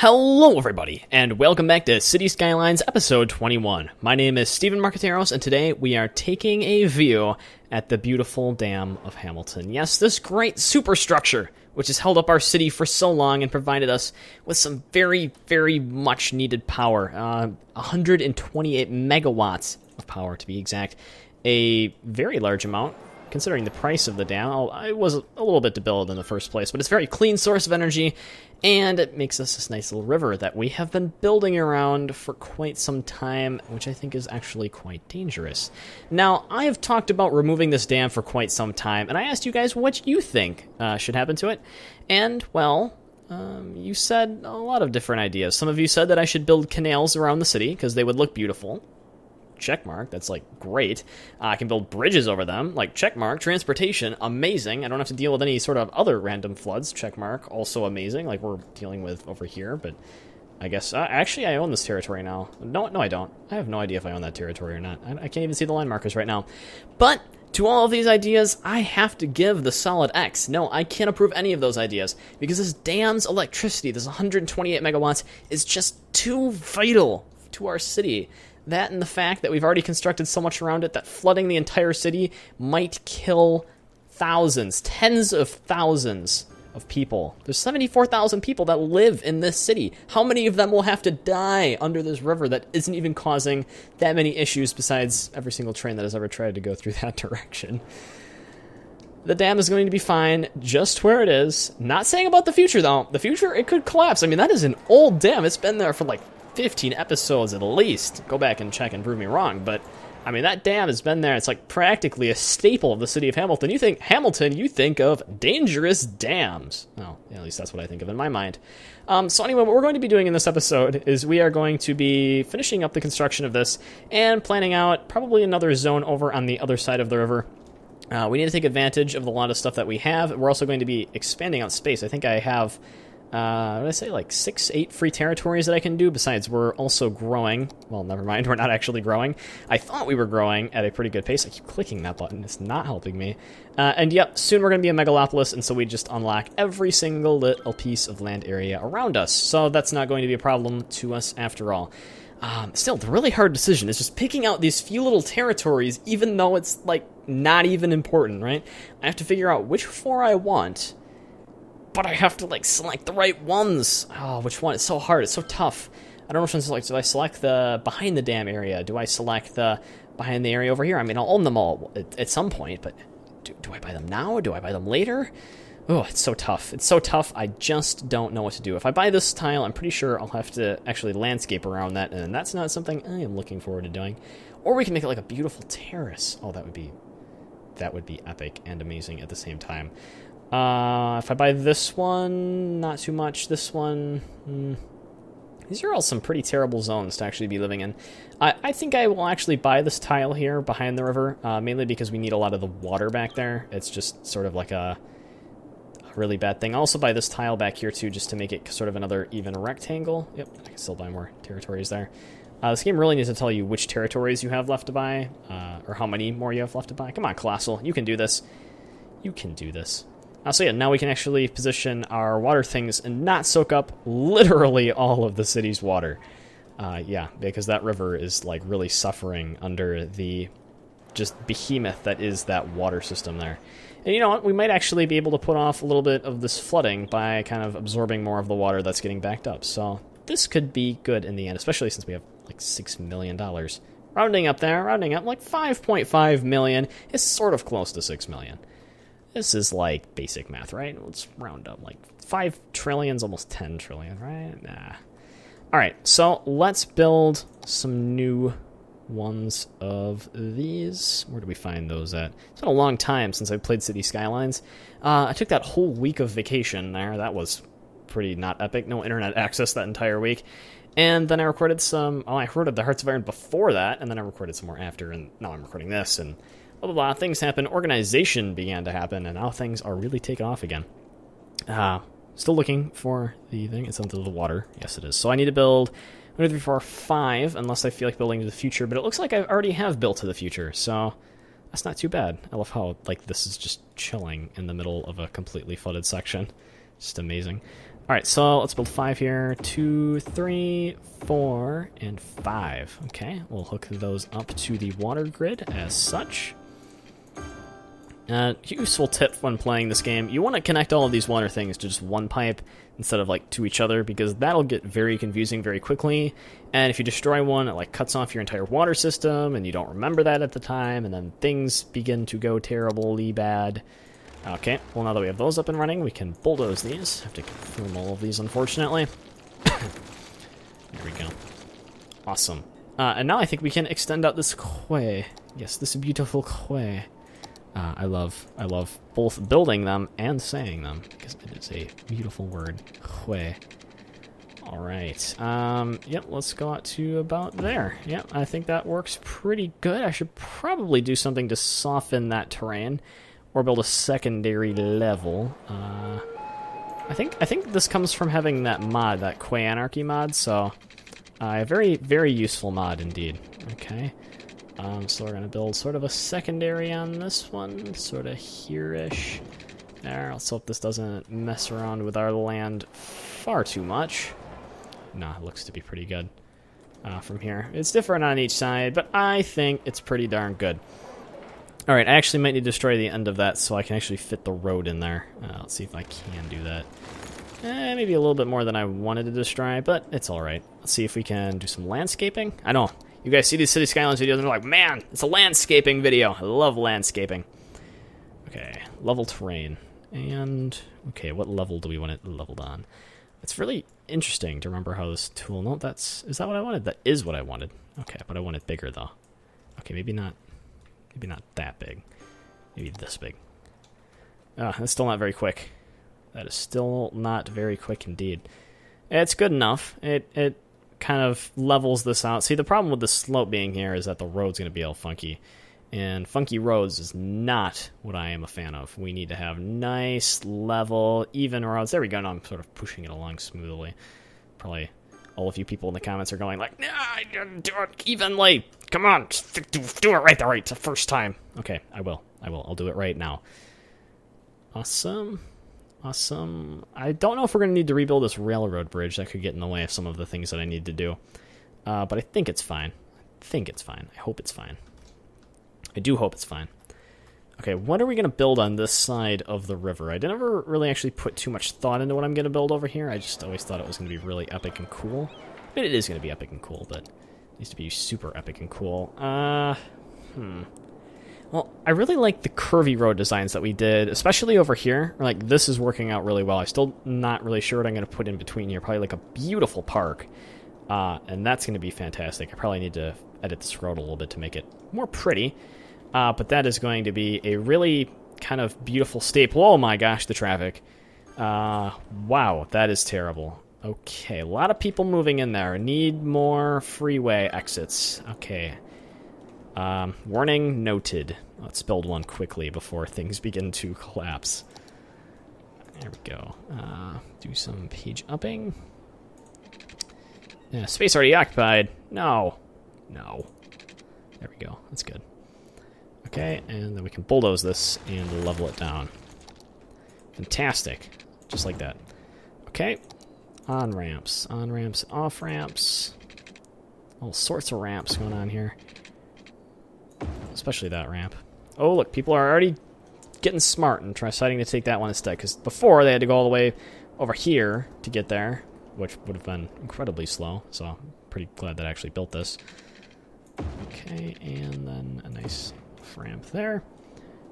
Hello everybody, and welcome back to City Skylines episode 21. My name is Steven Marqueteros, and today we are taking a view at the beautiful dam of Hamilton. Yes, this great superstructure, which has held up our city for so long and provided us with some very, very much needed power. 128 megawatts of power, to be exact. A very large amount, considering the price of the dam. It was a little bit to build in the first place, but it's a very clean source of energy, and it makes us this nice little river that we have been building around for quite some time, which I think is actually quite dangerous. Now, I have talked about removing this dam for quite some time, and I asked you guys what you think should happen to it, and, well, you said a lot of different ideas. Some of you said that I should build canals around the city, because they would look beautiful. Checkmark, that's like great. I can build bridges over them, like checkmark. Transportation, amazing. I don't have to deal with any sort of other random floods. Checkmark, also amazing, like we're dealing with over here. But I guess actually I own this territory now. No, I don't. I have no idea if I own that territory or not. I can't even see the line markers right now. But to all of these ideas, I have to give the solid X. No, I can't approve any of those ideas because this dam's electricity, this 128 megawatts, is just too vital to our city. That and the fact that we've already constructed so much around it that flooding the entire city might kill thousands, tens of thousands of people. There's 74,000 people that live in this city. How many of them will have to die under this river that isn't even causing that many issues besides every single train that has ever tried to go through that direction? The dam is going to be fine just where it is. Not saying about the future, though. The future, it could collapse. I mean, that is an old dam. It's been there for like 15 episodes at least. Go back and check and prove me wrong, but I mean, that dam has been there. It's like practically a staple of the city of Hamilton. You think Hamilton, you think of dangerous dams. Well, yeah, at least that's what I think of in my mind. So anyway, what we're going to be doing in this episode is we are going to be finishing up the construction of this and planning out probably another zone over on the other side of the river. We need to take advantage of a lot of stuff that we have. We're also going to be expanding out space. I think I have what did I say, like 8 free territories that I can do. Besides, we're also growing. Well, never mind, we're not actually growing. I thought we were growing at a pretty good pace. I keep clicking that button. It's not helping me. And yep, soon we're going to be a megalopolis, and so we just unlock every single little piece of land area around us. So that's not going to be a problem to us after all. Still, the really hard decision is just picking out these few little territories, even though it's, like, not even important, right? I have to figure out which 4 I want, but I have to, like, select the right ones. Oh, which one? It's so hard. It's so tough. I don't know which one to select. Do I select the behind the dam area? Do I select the behind the area over here? I mean, I'll own them all at some point, but do I buy them now? Do I buy them later? Oh, it's so tough. It's so tough. I just don't know what to do. If I buy this tile, I'm pretty sure I'll have to actually landscape around that, and that's not something I am looking forward to doing. Or we can make it like a beautiful terrace. Oh, that would be epic and amazing at the same time. If I buy this one, not too much. This one, these are all some pretty terrible zones to actually be living in. I think I will actually buy this tile here behind the river, mainly because we need a lot of the water back there. It's just sort of like a really bad thing. I'll also buy this tile back here too, just to make it sort of another even rectangle. Yep, I can still buy more territories there. This game really needs to tell you which territories you have left to buy, or how many more you have left to buy. Come on, Colossal, you can do this. You can do this. So yeah, now we can actually position our water things and not soak up literally all of the city's water. Yeah, because that river is like really suffering under the just behemoth that is that water system there. And you know what, we might actually be able to put off a little bit of this flooding by kind of absorbing more of the water that's getting backed up. So this could be good in the end, especially since we have like $6 million. Rounding up there, rounding up, like 5.5 million is sort of close to 6 million. This is like basic math, right? Let's round up. Like 5 trillion's almost 10 trillion, right? Nah. Alright, so let's build some new ones of these. Where do we find those at? It's been a long time since I played City Skylines. I took that whole week of vacation there. That was pretty not epic. No internet access that entire week. And then I recorded some... Oh, I recorded the Hearts of Iron before that, and then I recorded some more after, and now I'm recording this, and blah, blah, blah. Things happened. Organization began to happen, and now things are really taking off again. Still looking for the thing. It's under the water. Yes, it is. So I need to build 1, 2, 3, 4, 5, unless I feel like building to the future, but it looks like I already have built to the future, so that's not too bad. I love how, like, this is just chilling in the middle of a completely flooded section. Just amazing. right, so let's build 5 here. 2, 3, 4, and 5. Okay, we'll hook those up to the water grid as such. Useful tip when playing this game, you want to connect all of these water things to just one pipe instead of like to each other, because that'll get very confusing very quickly. And if you destroy one, it like cuts off your entire water system, and you don't remember that at the time, and then things begin to go terribly bad. Okay, well now that we have those up and running, we can bulldoze these. Have to confirm all of these, unfortunately. There we go. Awesome. And now I think we can extend out this quay. Yes, this beautiful quay. I love both building them and saying them, because it is a beautiful word. Quay. Alright. Yep, let's go out to about there. Yep, I think that works pretty good. I should probably do something to soften that terrain, or build a secondary level. I think this comes from having that mod, that Quay Anarchy mod, so a very, very useful mod indeed. Okay. So we're going to build sort of a secondary on this one, sort of here-ish. There, let's hope this doesn't mess around with our land far too much. Nah, it looks to be pretty good from here. It's different on each side, but I think it's pretty darn good. Alright, I actually might need to destroy the end of that so I can actually fit the road in there. Let's see if I can do that. Maybe a little bit more than I wanted to destroy, but it's alright. Let's see if we can do some landscaping. I know, you guys see these City Skylines videos and you're like, man, it's a landscaping video. I love landscaping. Okay, level terrain. And, okay, what level do we want it leveled on? It's really interesting to remember how this tool... No, is that what I wanted? That is what I wanted. Okay, but I want it bigger, though. Okay, maybe not that big. Maybe this big. That's still not very quick. That is still not very quick indeed. It's good enough. It kind of levels this out. See, the problem with the slope being here is that the road's going to be all funky. And funky roads is not what I am a fan of. We need to have nice, level, even roads. There we go. Now I'm sort of pushing it along smoothly. Probably all of you people in the comments are going like, nah, do it evenly. Come on, just do it right the right the first time. Okay, I will. I'll do it right now. Awesome. Awesome. I don't know if we're going to need to rebuild this railroad bridge. That could get in the way of some of the things that I need to do. But I think it's fine. I hope it's fine. I do hope it's fine. Okay, what are we going to build on this side of the river? I never really actually put too much thought into what I'm going to build over here. I just always thought it was going to be really epic and cool. I mean, it is going to be epic and cool, but it needs to be super epic and cool. Well, I really like the curvy road designs that we did, especially over here. Like, this is working out really well. I'm still not really sure what I'm going to put in between here. Probably like a beautiful park. And that's going to be fantastic. I probably need to edit this road a little bit to make it more pretty. But that is going to be a really kind of beautiful staple. Oh my gosh, the traffic. Wow, that is terrible. Okay, a lot of people moving in there. Need more freeway exits. Okay. Warning noted. Let's build one quickly before things begin to collapse. There we go. Do some page upping. Yeah, space already occupied. No. There we go. That's good. Okay, and then we can bulldoze this and level it down. Fantastic. Just like that. Okay. On-ramps, off-ramps. All sorts of ramps going on here. Especially that ramp. Oh, look, people are already getting smart and deciding to take that one instead. Because before, they had to go all the way over here to get there, which would have been incredibly slow. So I'm pretty glad that I actually built this. Okay, and then a nice ramp there.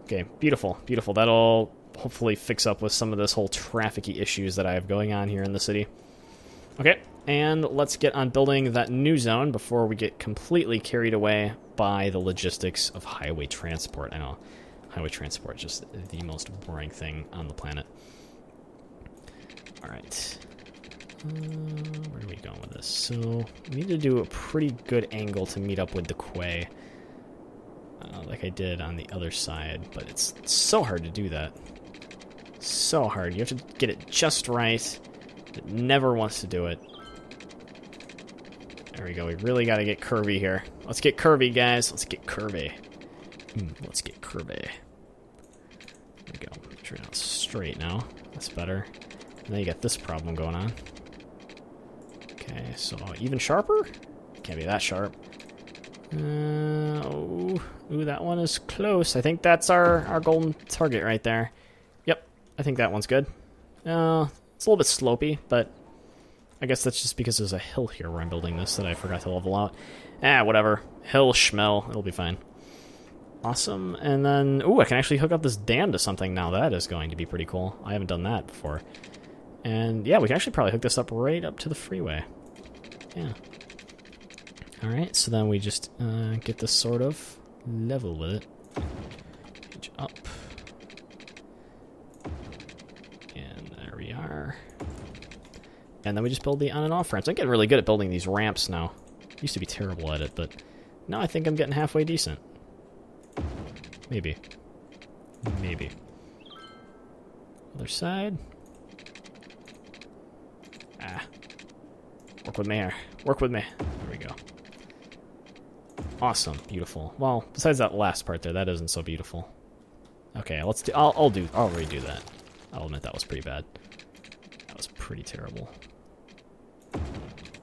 Okay, beautiful, beautiful. That'll hopefully fix up with some of this whole traffic-y issues that I have going on here in the city. Okay, and let's get on building that new zone before we get completely carried away by the logistics of highway transport. I know, highway transport is just the most boring thing on the planet. Alright. Where are we going with this? So, we need to do a pretty good angle to meet up with the quay. Like I did on the other side, but it's so hard to do that. So hard. You have to get it just right. It never wants to do it. There we go. We really got to get curvy here. Let's get curvy, guys. Let's get curvy. Let's get curvy. There we go. Make sure it's straight now. That's better. And then you get this problem going on. Okay, so even sharper? Can't be that sharp. Ooh, that one is close. I think that's our golden target right there. Yep, I think that one's good. It's a little bit slopey, but I guess that's just because there's a hill here where I'm building this that I forgot to level out. Whatever. Hill schmell. It'll be fine. Awesome. And then, ooh, I can actually hook up this dam to something now. That is going to be pretty cool. I haven't done that before. And yeah, we can actually probably hook this up right up to the freeway. Yeah. Alright, so then we just get this sort of level with it. Page up. And there we are. And then we just build the on and off ramps. I'm getting really good at building these ramps now. Used to be terrible at it, but now I think I'm getting halfway decent. Maybe. Maybe. Other side. Work with me here. Work with me. There we go. Awesome. Beautiful. Well, besides that last part there, that isn't so beautiful. Okay, let's do... I'll redo that. I'll admit that was pretty bad. That was pretty terrible.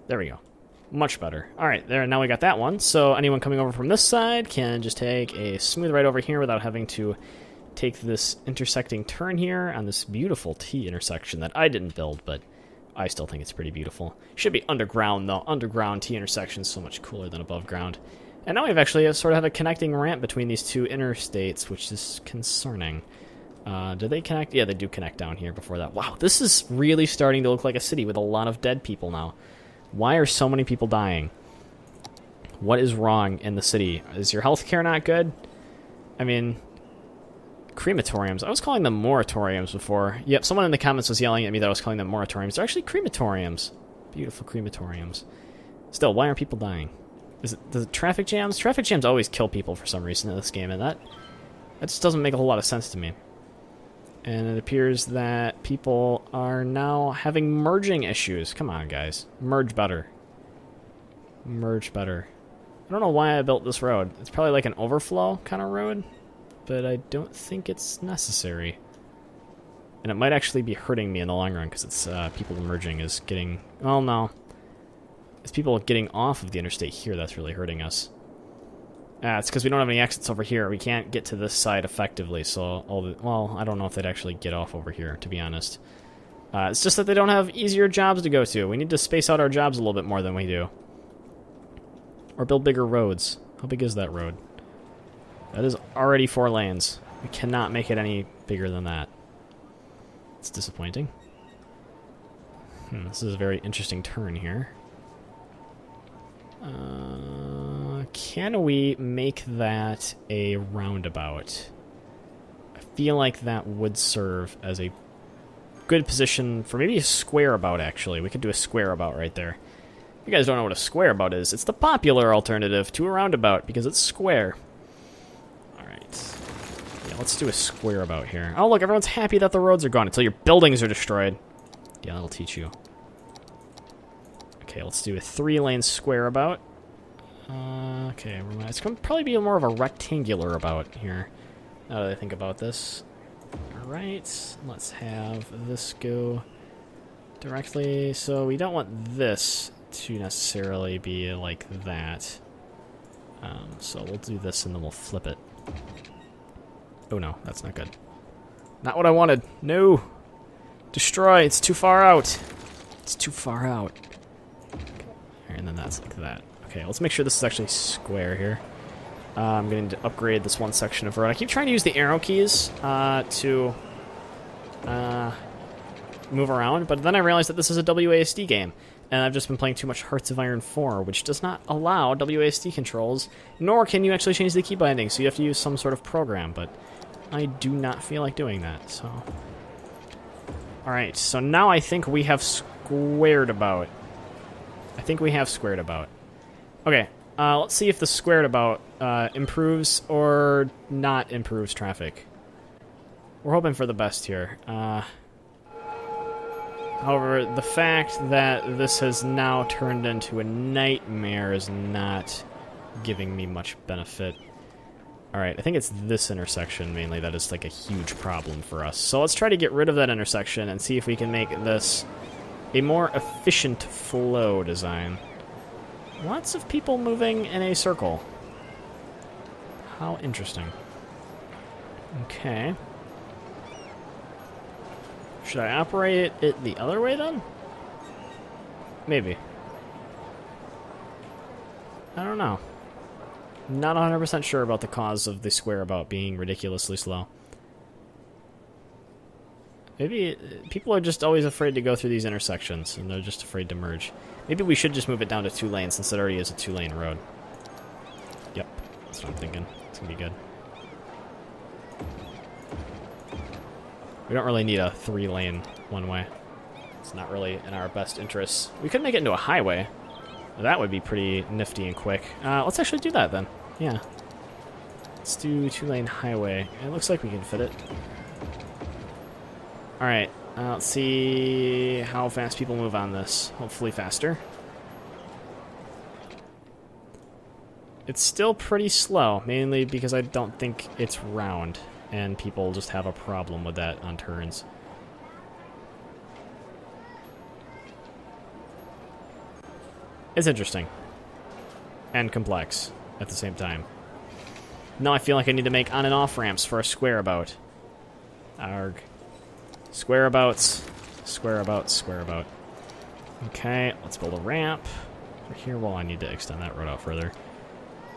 There we go. Much better. Alright, there, now we got that one. So anyone coming over from this side can just take a smooth ride over here without having to take this intersecting turn here on this beautiful T intersection that I didn't build, but I still think it's pretty beautiful. Should be underground, though. Underground T intersection is so much cooler than above ground. And now we've actually sort of have a connecting ramp between these two interstates, which is concerning. Do they connect? Yeah, they do connect down here before that. Wow, this is really starting to look like a city with a lot of dead people now. Why are so many people dying? What is wrong in the city? Is your healthcare not good? I mean, crematoriums. I was calling them moratoriums before. Yep, someone in the comments was yelling at me that I was calling them moratoriums. They're actually crematoriums. Beautiful crematoriums. Still, why aren't people dying? Is it the traffic jams? Traffic jams always kill people for some reason in this game, and that just doesn't make a whole lot of sense to me. And it appears that people are now having merging issues. Come on, guys. Merge better. Merge better. I don't know why I built this road. It's probably like an overflow kind of road, but I don't think it's necessary. And it might actually be hurting me in the long run, because it's people merging is getting... Well, no. It's people getting off of the interstate here that's really hurting us. It's because we don't have any exits over here. We can't get to this side effectively, so well, I don't know if they'd actually get off over here, to be honest. It's just that they don't have easier jobs to go to. We need to space out our jobs a little bit more than we do. Or build bigger roads. How big is that road? That is already 4 lanes. We cannot make it any bigger than that. It's disappointing. This is a very interesting turn here. Can we make that a roundabout? I feel like that would serve as a good position for maybe a square about, actually. We could do a square about right there. If you guys don't know what a square about is, it's the popular alternative to a roundabout because it's square. Alright. Yeah, let's do a square about here. Oh, look, everyone's happy that the roads are gone until your buildings are destroyed. Yeah, that'll teach you. Okay, let's do a 3-lane square about. Okay, it's going to probably be more of a rectangular about here, now that I think about this. Alright, let's have this go directly. So we don't want this to necessarily be like that. So we'll do this and then we'll flip it. Oh no, that's not good. Not what I wanted. No! Destroy! It's too far out! It's too far out. And then that's like that. Okay, let's make sure this is actually square here. I'm going to upgrade this one section of road. I keep trying to use the arrow keys to move around, but then I realized that this is a WASD game, and I've just been playing too much Hearts of Iron 4, which does not allow WASD controls, nor can you actually change the key binding, so you have to use some sort of program, but I do not feel like doing that, so... Alright, so now I think we have squared about. I think we have squared about. Okay, let's see if the squared about improves or not improves traffic. We're hoping for the best here. However, the fact that this has now turned into a nightmare is not giving me much benefit. Alright, I think it's this intersection mainly that is like a huge problem for us. So let's try to get rid of that intersection and see if we can make this a more efficient flow design. Lots of people moving in a circle. How interesting. Okay. Should I operate it the other way then? Maybe. I don't know. Not 100% sure about the cause of the square about being ridiculously slow. Maybe people are just always afraid to go through these intersections, and they're just afraid to merge. Maybe we should just move it down to 2 lanes since it already is a 2-lane road. Yep, that's what I'm thinking. It's gonna be good. We don't really need a 3-lane one-way. It's not really in our best interests. We could make it into a highway. That would be pretty nifty and quick. Let's actually do that then. Yeah. Let's do 2-lane highway. It looks like we can fit it. Alright. Let's see how fast people move on this. Hopefully faster. It's still pretty slow, mainly because I don't think it's round. And people just have a problem with that on turns. It's interesting. And complex at the same time. Now I feel like I need to make on and off ramps for a square about. Arg. Square abouts. Square about, square about. Okay, let's build a ramp. For here, well, I need to extend that road out further.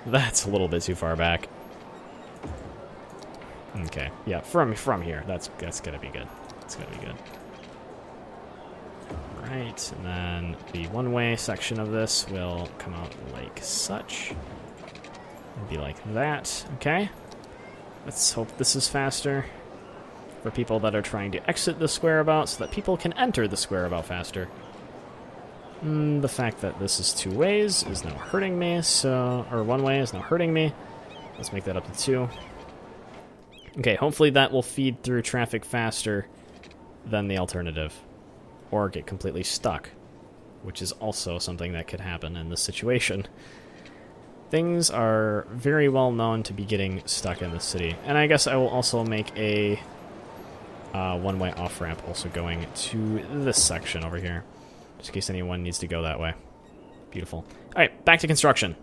That's a little bit too far back. Okay, yeah, from here, that's gonna be good. That's gonna be good. Right, and then the one-way section of this will come out like such. It'll be like that, okay? Let's hope this is faster for people that are trying to exit the square about so that people can enter the square about faster. The fact that this is 2 ways is now hurting me, so, or 1 way is now hurting me. Let's make that up to 2. Okay, hopefully that will feed through traffic faster than the alternative. Or get completely stuck, which is also something that could happen in this situation. Things are very well known to be getting stuck in this city. And I guess I will also make a one-way off-ramp also going to this section over here, just in case anyone needs to go that way. Beautiful. Alright, back to construction.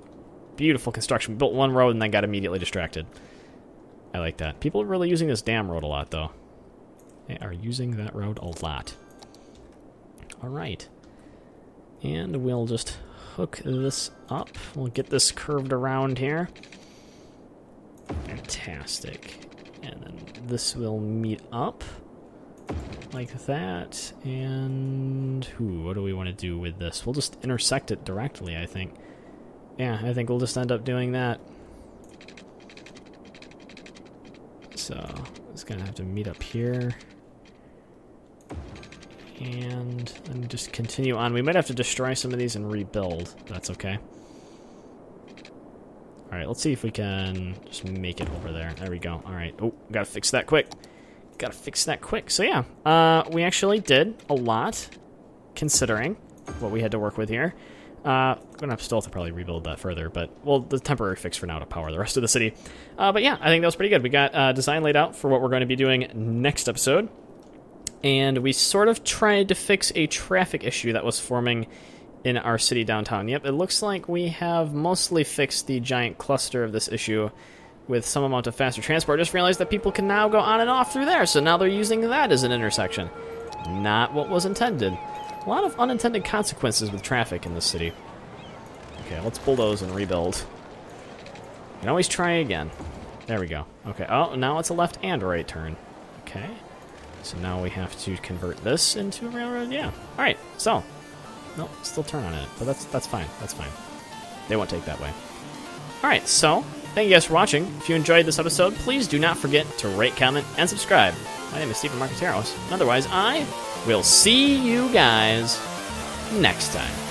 Beautiful construction. We built 1 road and then got immediately distracted. I like that. People are really using this damn road a lot, though. They are using that road a lot. Alright. And we'll just hook this up. We'll get this curved around here. Fantastic. And then this will meet up like that. And what do we want to do with this? We'll just intersect it directly, I think. Yeah, I think we'll just end up doing that. So, it's going to have to meet up here. And then just continue on. We might have to destroy some of these and rebuild. That's okay. Alright, let's see if we can just make it over there. There we go. Alright. Oh, gotta fix that quick. Gotta fix that quick. So yeah, we actually did a lot, considering what we had to work with here. Gonna have still have to probably rebuild that further, but, well, the temporary fix for now to power the rest of the city. But yeah, I think that was pretty good. We got design laid out for what we're going to be doing next episode. And we sort of tried to fix a traffic issue that was forming in our city downtown. Yep, it looks like we have mostly fixed the giant cluster of this issue with some amount of faster transport. Just realized that people can now go on and off through there, so now they're using that as an intersection. Not what was intended. A lot of unintended consequences with traffic in this city. Okay, let's bulldoze and rebuild. You can always try again. There we go. Okay, oh, now it's a left and a right turn. Okay. So now we have to convert this into a railroad? Yeah. Alright, so. Nope, still turn on it. But that's fine. That's fine. They won't take that way. Alright, so, thank you guys for watching. If you enjoyed this episode, please do not forget to rate, comment, and subscribe. My name is Steven Marqueteros. And otherwise, I will see you guys next time.